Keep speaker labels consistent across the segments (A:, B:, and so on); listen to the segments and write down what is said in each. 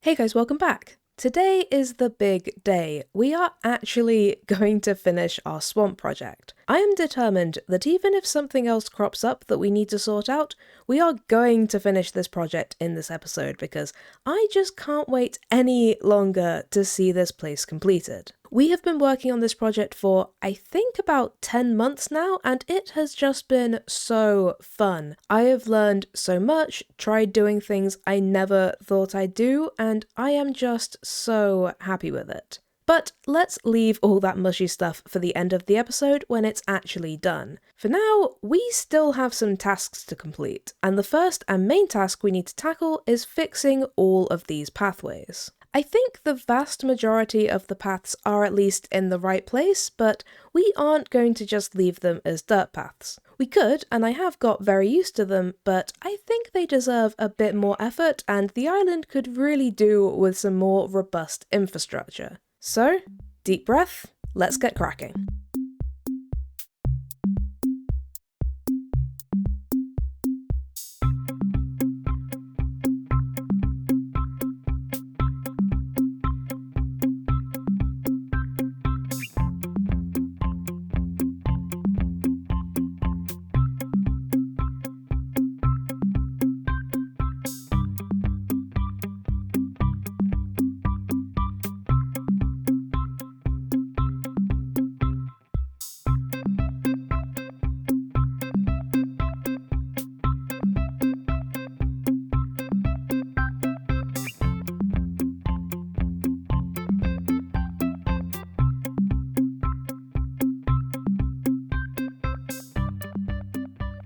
A: Hey guys, welcome back. Today is the big day. We are actually going to finish our swamp project. I am determined that even if something else crops up that we need to sort out, we are going to finish this project in this episode because I just can't wait any longer to see this place completed. We have been working on this project for, I think, about 10 months now, and it has just been so fun. I have learned so much, tried doing things I never thought I'd do, and I am just so happy with it. But let's leave all that mushy stuff for the end of the episode when it's actually done. For now, we still have some tasks to complete, and the first and main task we need to tackle is fixing all of these pathways. I think the vast majority of the paths are at least in the right place, but we aren't going to just leave them as dirt paths. We could, and I have got very used to them, but I think they deserve a bit more effort and the island could really do with some more robust infrastructure. So, deep breath, let's get cracking.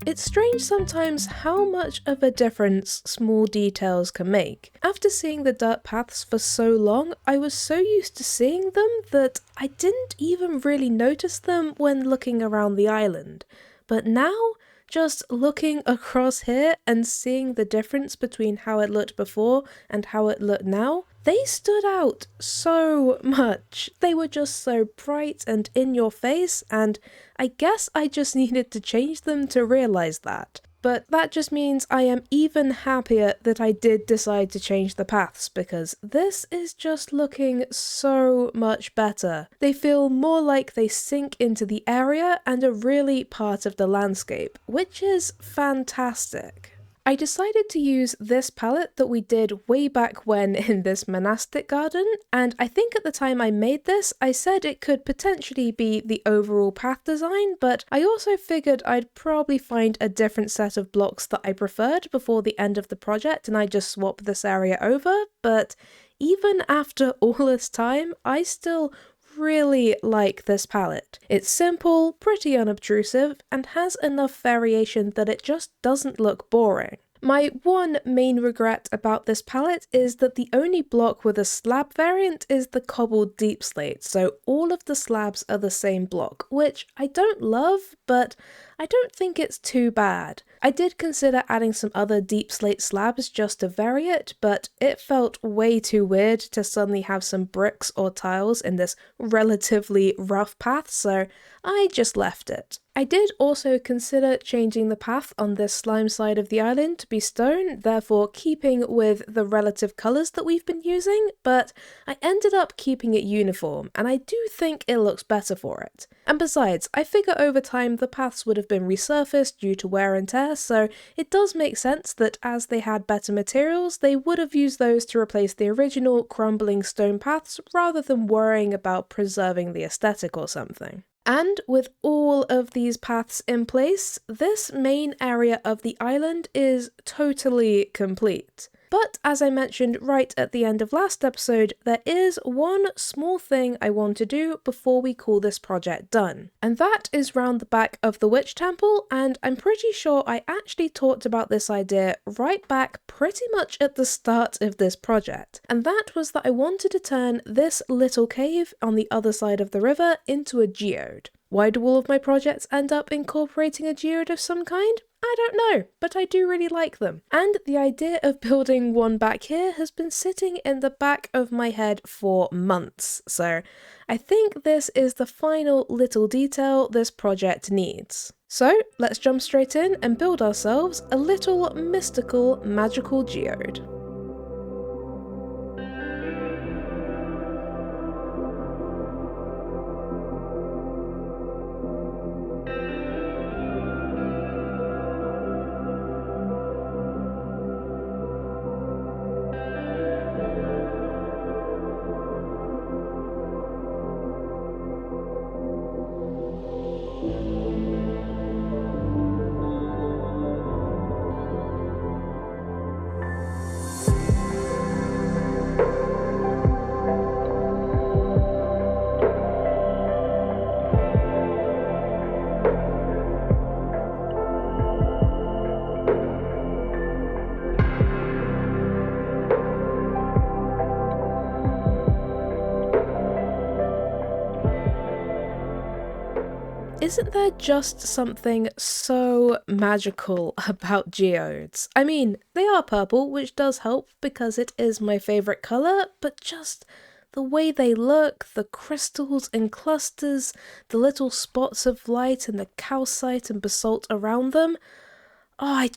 A: It's strange sometimes how much of a difference small details can make. After seeing the dirt paths for so long, I was so used to seeing them that I didn't even really notice them when looking around the island. But now, just looking across here and seeing the difference between how it looked before and how it looked now, they stood out so much. They were just so bright and in your face, and I guess I just needed to change them to realise that. But that just means I am even happier that I did decide to change the paths, because this is just looking so much better. They feel more like they sink into the area and are really part of the landscape, which is fantastic. I decided to use this palette that we did way back when in this monastic garden, and I think at the time I made this, I said it could potentially be the overall path design, but I also figured I'd probably find a different set of blocks that I preferred before the end of the project and I just swap this area over, but even after all this time, I still really like this palette. It's simple, pretty unobtrusive, and has enough variation that it just doesn't look boring. My one main regret about this palette is that the only block with a slab variant is the cobbled deep slate, so all of the slabs are the same block, which I don't love, but I don't think it's too bad. I did consider adding some other deep slate slabs just to vary it, but it felt way too weird to suddenly have some bricks or tiles in this relatively rough path, so I just left it. I did also consider changing the path on this slime side of the island to be stone, therefore keeping with the relative colours that we've been using, but I ended up keeping it uniform, and I do think it looks better for it. And besides, I figure over time the paths would have been resurfaced due to wear and tear, so it does make sense that as they had better materials, they would have used those to replace the original crumbling stone paths rather than worrying about preserving the aesthetic or something. And with all of these paths in place, this main area of the island is totally complete. But as I mentioned right at the end of last episode, there is one small thing I want to do before we call this project done. And that is round the back of the witch temple, and I'm pretty sure I actually talked about this idea right back pretty much at the start of this project. And that was that I wanted to turn this little cave on the other side of the river into a geode. Why do all of my projects end up incorporating a geode of some kind? I don't know, but I do really like them. And the idea of building one back here has been sitting in the back of my head for months, so I think this is the final little detail this project needs. So let's jump straight in and build ourselves a little mystical magical geode. Isn't there just something so magical about geodes? I mean, they are purple, which does help because it is my favourite colour, but just the way they look, the crystals and clusters, the little spots of light and the calcite and basalt around them. Oh,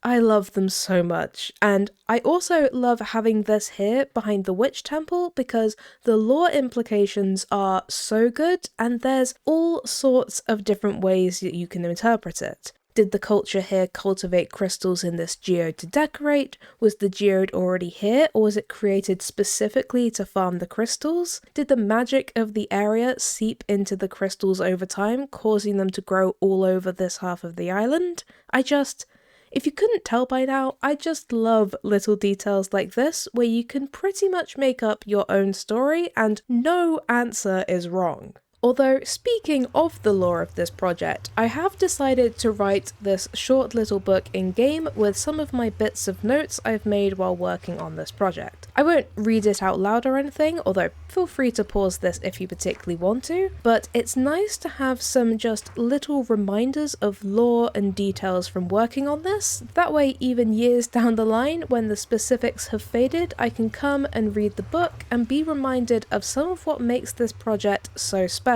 A: I love them so much. And I also love having this here behind the witch temple because the lore implications are so good and there's all sorts of different ways that you can interpret it. Did the culture here cultivate crystals in this geode to decorate? Was the geode already here, or was it created specifically to farm the crystals? Did the magic of the area seep into the crystals over time, causing them to grow all over this half of the island? If you couldn't tell by now, I just love little details like this, where you can pretty much make up your own story and no answer is wrong. Although, speaking of the lore of this project, I have decided to write this short little book in-game with some of my bits of notes I've made while working on this project. I won't read it out loud or anything, although feel free to pause this if you particularly want to, but it's nice to have some just little reminders of lore and details from working on this. That way, even years down the line, when the specifics have faded, I can come and read the book and be reminded of some of what makes this project so special.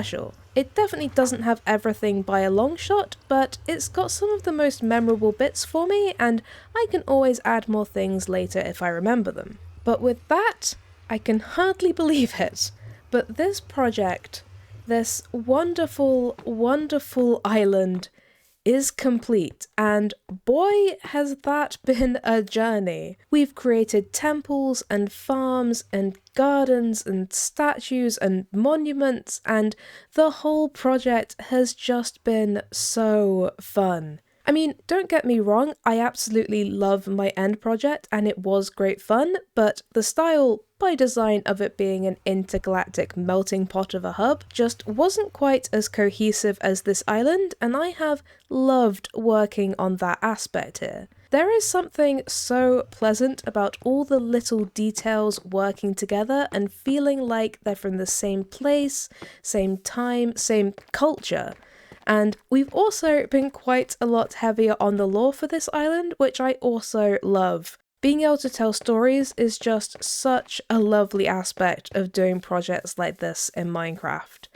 A: It definitely doesn't have everything by a long shot, but it's got some of the most memorable bits for me, and I can always add more things later if I remember them. But with that, I can hardly believe it, but this project, this wonderful, wonderful island, is complete, and boy has that been a journey. We've created temples and farms and gardens and statues and monuments, and the whole project has just been so fun. I mean, don't get me wrong, I absolutely love my end project and it was great fun, but the style by design of it being an intergalactic melting pot of a hub just wasn't quite as cohesive as this island, and I have loved working on that aspect here. There is something so pleasant about all the little details working together and feeling like they're from the same place, same time, same culture. And we've also been quite a lot heavier on the lore for this island, which I also love. Being able to tell stories is just such a lovely aspect of doing projects like this in Minecraft.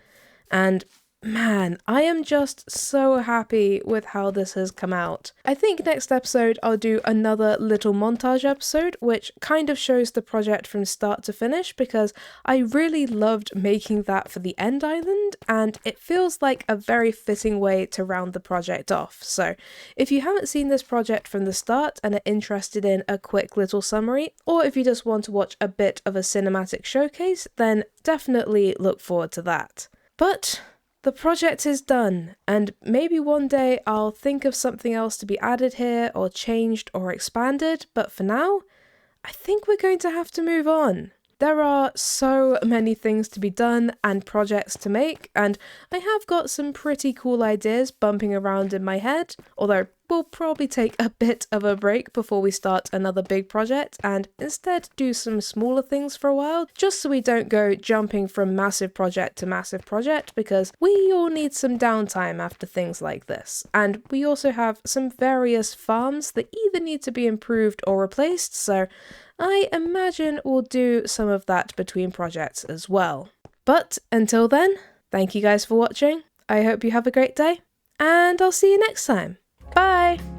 A: And man, I am just so happy with how this has come out. I think next episode I'll do another little montage episode which kind of shows the project from start to finish, because I really loved making that for the end island and it feels like a very fitting way to round the project off. So if you haven't seen this project from the start and are interested in a quick little summary, or if you just want to watch a bit of a cinematic showcase, then definitely look forward to that. But the project is done, and maybe one day I'll think of something else to be added here, or changed, or expanded, but for now, I think we're going to have to move on. There are so many things to be done and projects to make, and I have got some pretty cool ideas bumping around in my head, although we'll probably take a bit of a break before we start another big project and instead do some smaller things for a while, just so we don't go jumping from massive project to massive project, because we all need some downtime after things like this. And we also have some various farms that either need to be improved or replaced, so I imagine we'll do some of that between projects as well. But until then, thank you guys for watching. I hope you have a great day, and I'll see you next time. Bye!